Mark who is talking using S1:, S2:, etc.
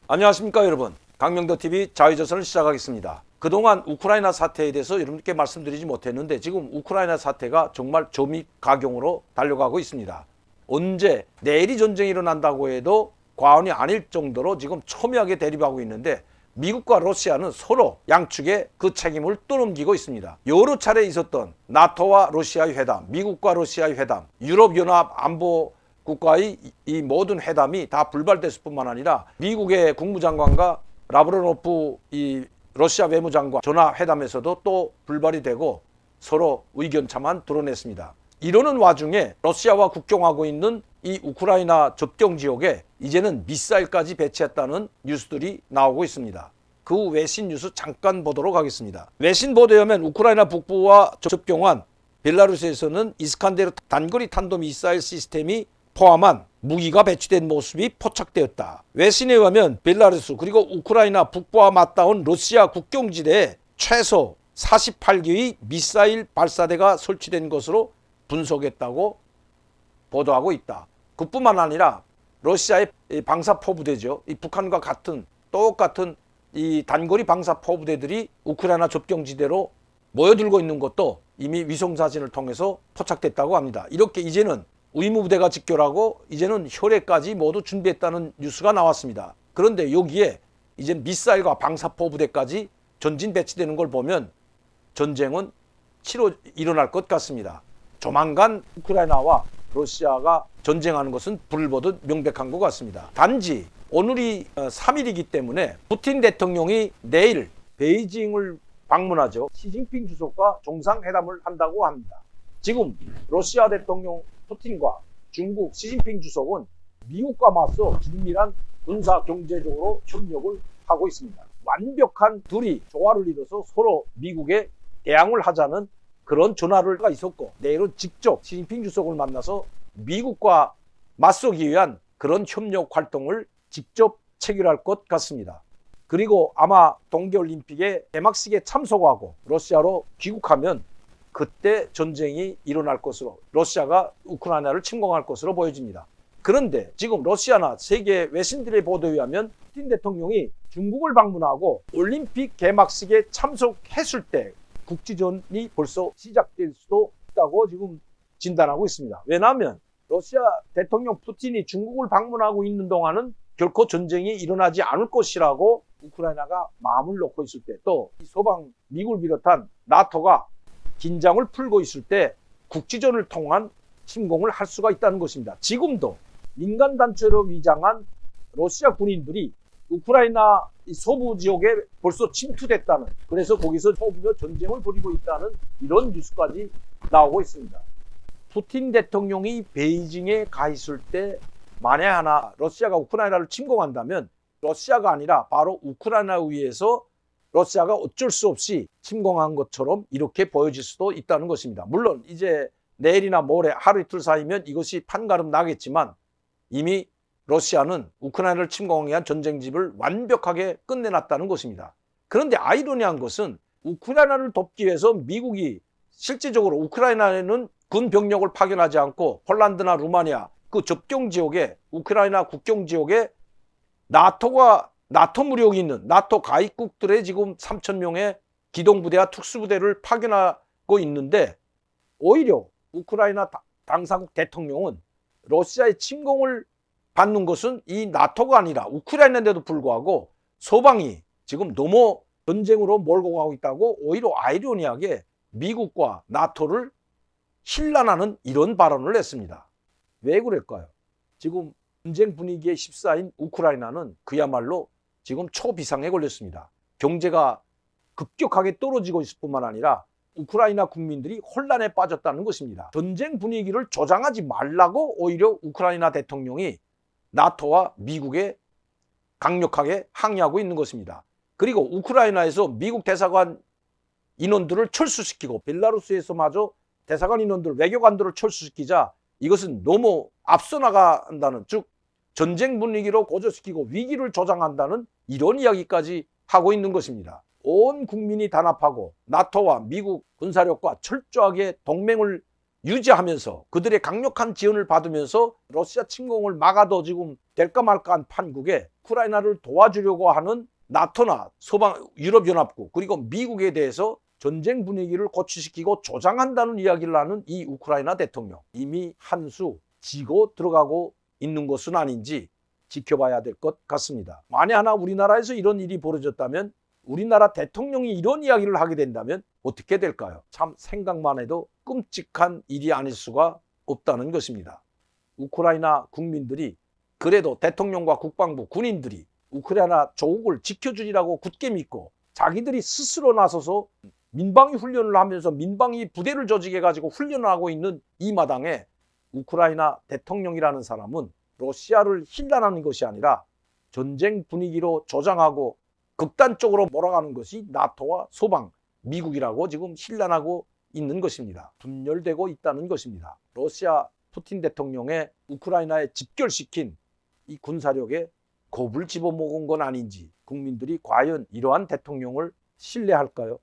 S1: 안녕하십니까 여러분, 강명도TV 자유조선을 시작하겠습니다. 그동안 우크라이나 사태에 대해서 여러분께 말씀드리지 못했는데 지금 우크라이나 사태가 정말 조미가경으로 달려가고 있습니다. 언제 내일이 전쟁이 일어난다고 해도 과언이 아닐 정도로 지금 첨예하게 대립하고 있는데 미국과 러시아는 서로 양측에 그 책임을 떠넘기고 있습니다. 여러 차례 있었던 나토와 러시아의 회담, 미국과 러시아의 회담, 유럽연합 안보 국가의 이 모든 회담이 다 불발됐을 뿐만 아니라 미국의 국무장관과 라브로노프 이 러시아 외무장관 전화회담에서도 또 불발이 되고 서로 의견차만 드러냈습니다. 이러는 와중에 러시아와 국경하고 있는 이 우크라이나 접경 지역에 이제는 미사일까지 배치했다는 뉴스들이 나오고 있습니다. 그 외신 뉴스 잠깐 보도록 하겠습니다. 외신 보도에 의하면 우크라이나 북부와 접경한 벨라루스에서는 이스칸데르 단거리 탄도 미사일 시스템이 포함한 무기가 배치된 모습이 포착되었다. 외신에 의하면 벨라루스 그리고 우크라이나 북부와 맞닿은 러시아 국경지대에 최소 48개의 미사일 발사대가 설치된 것으로 분석했다고 보도하고 있다. 그뿐만 아니라 러시아의 방사포부대죠. 이 북한과 같은 똑같은 이 단거리 방사포부대들이 우크라이나 접경지대로 모여들고 있는 것도 이미 위성사진을 통해서 포착됐다고 합니다. 이렇게 이제는 의무부대가 직결하고 이제는 혈액까지 모두 준비했다는 뉴스가 나왔습니다. 그런데 여기에 이제 미사일과 방사포부대까지 전진 배치되는 걸 보면 전쟁은 치러 일어날 것 같습니다. 조만간 우크라이나와 러시아가 전쟁하는 것은 불을 보듯 명백한 것 같습니다. 단지 오늘이 3일이기 때문에 푸틴 대통령이 내일 베이징을 방문하죠. 시진핑 주석과 정상회담을 한다고 합니다. 지금 러시아 대통령 푸틴과 중국 시진핑 주석은 미국과 맞서 긴밀한 군사 경제적으로 협력을 하고 있습니다. 완벽한 둘이 조화를 이뤄서 서로 미국에 대항을 하자는 그런 전화가 있었고 내일은 직접 시진핑 주석을 만나서 미국과 맞서기 위한 그런 협력 활동을 직접 체결할 것 같습니다. 그리고 아마 동계올림픽에 개막식에 참석하고 러시아로 귀국하면 그때 전쟁이 일어날 것으로 러시아가 우크라이나를 침공할 것으로 보여집니다. 그런데 지금 러시아나 세계 외신들의 보도에 의하면 푸틴 대통령이 중국을 방문하고 올림픽 개막식에 참석했을 때 국지전이 벌써 시작될 수도 있다고 지금 진단하고 있습니다. 왜냐하면 러시아 대통령 푸틴이 중국을 방문하고 있는 동안은 결코 전쟁이 일어나지 않을 것이라고 우크라이나가 마음을 놓고 있을 때 또 서방 미국을 비롯한 나토가 긴장을 풀고 있을 때 국지전을 통한 침공을 할 수가 있다는 것입니다. 지금도 민간단체로 위장한 러시아 군인들이 우크라이나 서부 지역에 벌써 침투됐다는, 그래서 거기서 서부며 전쟁을 벌이고 있다는 이런 뉴스까지 나오고 있습니다. 푸틴 대통령이 베이징에 가 있을 때 만에 하나 러시아가 우크라이나를 침공한다면 러시아가 아니라 바로 우크라이나에 의해서 러시아가 어쩔 수 없이 침공한 것처럼 이렇게 보여질 수도 있다는 것입니다. 물론 이제 내일이나 모레 하루 이틀 사이면 이것이 판가름 나겠지만 이미 러시아는 우크라이나를 침공하기 위한 전쟁집을 완벽하게 끝내놨다는 것입니다. 그런데 아이러니한 것은 우크라이나를 돕기 위해서 미국이 실질적으로 우크라이나에는 군 병력을 파견하지 않고 폴란드나 루마니아 그 접경 지역에 우크라이나 국경 지역에 나토 무력이 있는 나토 가입국들의 지금 3,000명의 기동부대와 특수부대를 파견하고 있는데 오히려 우크라이나 당사국 대통령은 러시아의 침공을 받는 것은 이 나토가 아니라 우크라이나인데도 불구하고 서방이 지금 너무 전쟁으로 몰고 가고 있다고 오히려 아이러니하게 미국과 나토를 힐난하는 이런 발언을 했습니다. 왜 그럴까요? 지금 전쟁 분위기에 휩싸인 우크라이나는 그야말로 지금 초비상에 걸렸습니다. 경제가 급격하게 떨어지고 있을 뿐만 아니라 우크라이나 국민들이 혼란에 빠졌다는 것입니다. 전쟁 분위기를 조장하지 말라고 오히려 우크라이나 대통령이 나토와 미국에 강력하게 항의하고 있는 것입니다. 그리고 우크라이나에서 미국 대사관 인원들을 철수시키고 벨라루스에서마저 대사관 인원들, 외교관들을 철수시키자 이것은 너무 앞서 나간다는, 즉 전쟁 분위기로 고조시키고 위기를 조장한다는 이런 이야기까지 하고 있는 것입니다. 온 국민이 단합하고 나토와 미국 군사력과 철저하게 동맹을 유지하면서 그들의 강력한 지원을 받으면서 러시아 침공을 막아도 지금 될까 말까한 판국에 우크라이나를 도와주려고 하는 나토나 서방 유럽연합국 그리고 미국에 대해서 전쟁 분위기를 고취시키고 조장한다는 이야기를 하는 이 우크라이나 대통령, 이미 한 수 지고 들어가고 있는 것은 아닌지 지켜봐야 될 것 같습니다. 만에 하나 우리나라에서 이런 일이 벌어졌다면, 우리나라 대통령이 이런 이야기를 하게 된다면 어떻게 될까요? 참 생각만 해도 끔찍한 일이 아닐 수가 없다는 것입니다. 우크라이나 국민들이, 그래도 대통령과 국방부, 군인들이 우크라이나 조국을 지켜주리라고 굳게 믿고 자기들이 스스로 나서서 민방위 훈련을 하면서 민방위 부대를 조직해가지고 훈련을 하고 있는 이 마당에 우크라이나 대통령이라는 사람은 러시아를 힐난하는 것이 아니라 전쟁 분위기로 조장하고 극단적으로 몰아가는 것이 나토와 서방, 미국이라고 지금 힐난하고 있는 것입니다. 분열되고 있다는 것입니다. 러시아 푸틴 대통령의 우크라이나에 집결시킨 이 군사력에 겁을 집어먹은 건 아닌지, 국민들이 과연 이러한 대통령을 신뢰할까요?